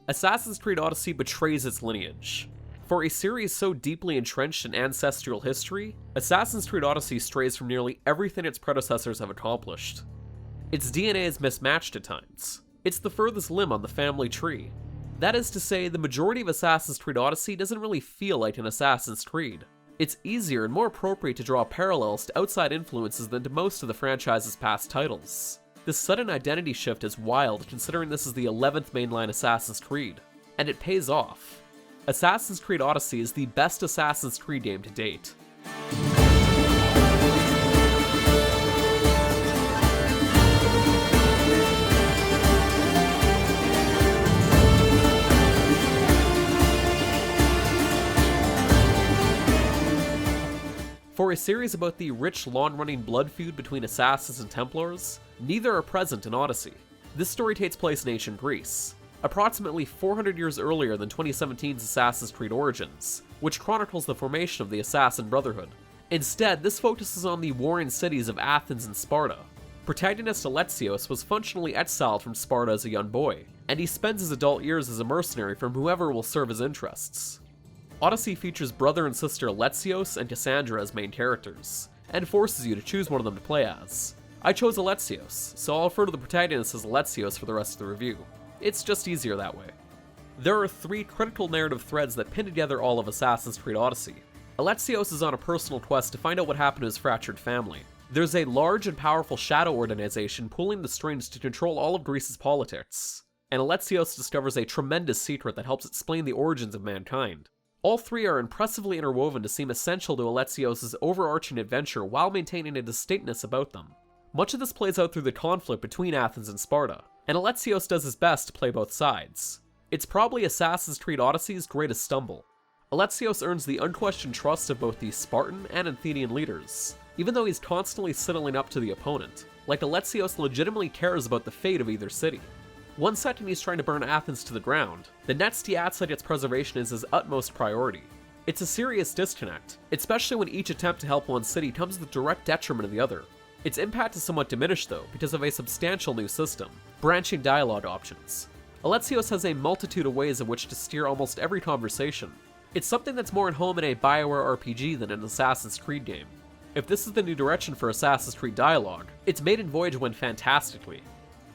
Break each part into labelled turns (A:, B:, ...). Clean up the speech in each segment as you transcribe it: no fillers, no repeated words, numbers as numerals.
A: Assassin's Creed Odyssey betrays its lineage. For a series so deeply entrenched in ancestral history, Assassin's Creed Odyssey strays from nearly everything its predecessors have accomplished. Its DNA is mismatched at times. It's the furthest limb on the family tree. That is to say, the majority of Assassin's Creed Odyssey doesn't really feel like an Assassin's Creed. It's easier and more appropriate to draw parallels to outside influences than to most of the franchise's past titles. This sudden identity shift is wild considering this is the 11th mainline Assassin's Creed, and it pays off. Assassin's Creed Odyssey is the best Assassin's Creed game to date. For a series about the rich, long-running blood feud between assassins and Templars, neither are present in Odyssey. This story takes place in ancient Greece, approximately 400 years earlier than 2017's Assassin's Creed Origins, which chronicles the formation of the Assassin Brotherhood. Instead, this focuses on the warring cities of Athens and Sparta. Protagonist Ezios was functionally exiled from Sparta as a young boy, and he spends his adult years as a mercenary from whoever will serve his interests. Odyssey features brother and sister Ezios and Cassandra as main characters, and forces you to choose one of them to play as. I chose Ezios, so I'll refer to the protagonist as Ezios for the rest of the review. It's just easier that way. There are 3 critical narrative threads that pin together all of Assassin's Creed Odyssey. Ezios is on a personal quest to find out what happened to his fractured family. There's a large and powerful shadow organization pulling the strings to control all of Greece's politics, and Ezios discovers a tremendous secret that helps explain the origins of mankind. All 3 are impressively interwoven to seem essential to Ezios' overarching adventure while maintaining a distinctness about them. Much of this plays out through the conflict between Athens and Sparta, and Ezios does his best to play both sides. It's probably Assassin's Creed Odyssey's greatest stumble. Ezios earns the unquestioned trust of both the Spartan and Athenian leaders, even though he's constantly sidling up to the opponent. Like, Ezios legitimately cares about the fate of either city. One second he's trying to burn Athens to the ground, the next he acts like its preservation is his utmost priority. It's a serious disconnect, especially when each attempt to help one city comes to the direct detriment of the other. Its impact is somewhat diminished though, because of a substantial new system, branching dialogue options. Ezios has a multitude of ways in which to steer almost every conversation. It's something that's more at home in a BioWare RPG than an Assassin's Creed game. If this is the new direction for Assassin's Creed dialogue, its maiden voyage went fantastically.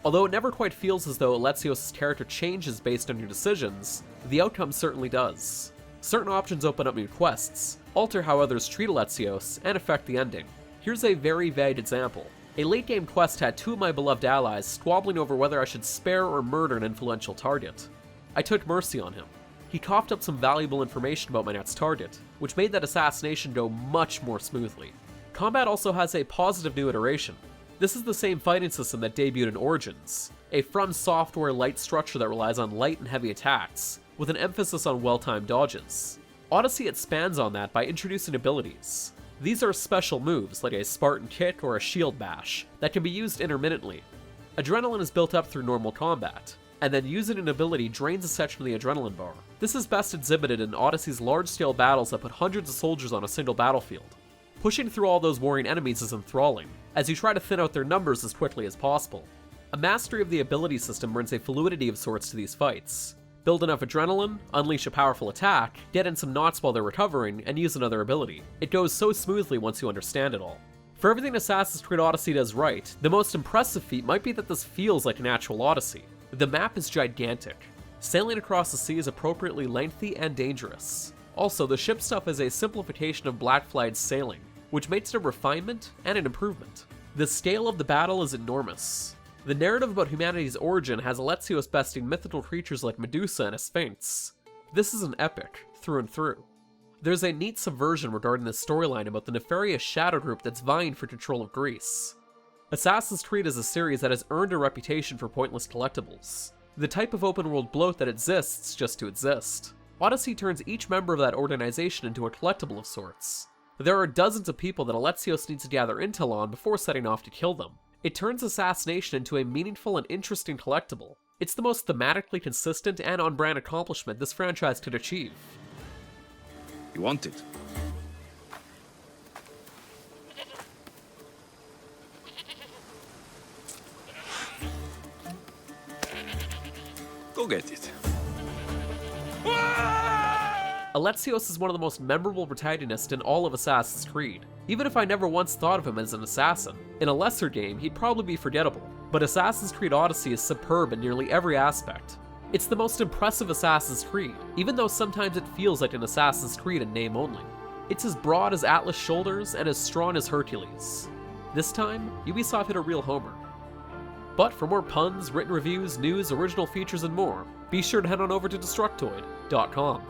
A: Although it never quite feels as though Ezios' character changes based on your decisions, the outcome certainly does. Certain options open up new quests, alter how others treat Ezios, and affect the ending. Here's a very vague example. A late-game quest had 2 of my beloved allies squabbling over whether I should spare or murder an influential target. I took mercy on him. He coughed up some valuable information about my next target, which made that assassination go much more smoothly. Combat also has a positive new iteration. This is the same fighting system that debuted in Origins, a From Software light structure that relies on light and heavy attacks, with an emphasis on well-timed dodges. Odyssey expands on that by introducing abilities. These are special moves, like a Spartan kick or a shield bash, that can be used intermittently. Adrenaline is built up through normal combat, and then using an ability drains a section of the adrenaline bar. This is best exhibited in Odyssey's large-scale battles that put hundreds of soldiers on a single battlefield. Pushing through all those warring enemies is enthralling, as you try to thin out their numbers as quickly as possible. A mastery of the ability system brings a fluidity of sorts to these fights. Build enough adrenaline, unleash a powerful attack, get in some knots while they're recovering, and use another ability. It goes so smoothly once you understand it all. For everything Assassin's Creed Odyssey does right, the most impressive feat might be that this feels like an actual Odyssey. The map is gigantic. Sailing across the sea is appropriately lengthy and dangerous. Also, the ship stuff is a simplification of Black Flag's sailing, which makes it a refinement and an improvement. The scale of the battle is enormous. The narrative about humanity's origin has Ezios besting mythical creatures like Medusa and a Sphinx. This is an epic, through and through. There's a neat subversion regarding the storyline about the nefarious shadow group that's vying for control of Greece. Assassin's Creed is a series that has earned a reputation for pointless collectibles, the type of open-world bloat that exists just to exist. Odyssey turns each member of that organization into a collectible of sorts. There are dozens of people that Ezios needs to gather intel on before setting off to kill them. It turns assassination into a meaningful and interesting collectible. It's the most thematically consistent and on-brand accomplishment this franchise could achieve.
B: You want it? Go get it.
A: Alexios is one of the most memorable protagonists in all of Assassin's Creed. Even if I never once thought of him as an assassin, in a lesser game he'd probably be forgettable, but Assassin's Creed Odyssey is superb in nearly every aspect. It's the most impressive Assassin's Creed, even though sometimes it feels like an Assassin's Creed in name only. It's as broad as Atlas' shoulders and as strong as Hercules. This time, Ubisoft hit a real homer. But for more puns, written reviews, news, original features, and more, be sure to head on over to Destructoid.com.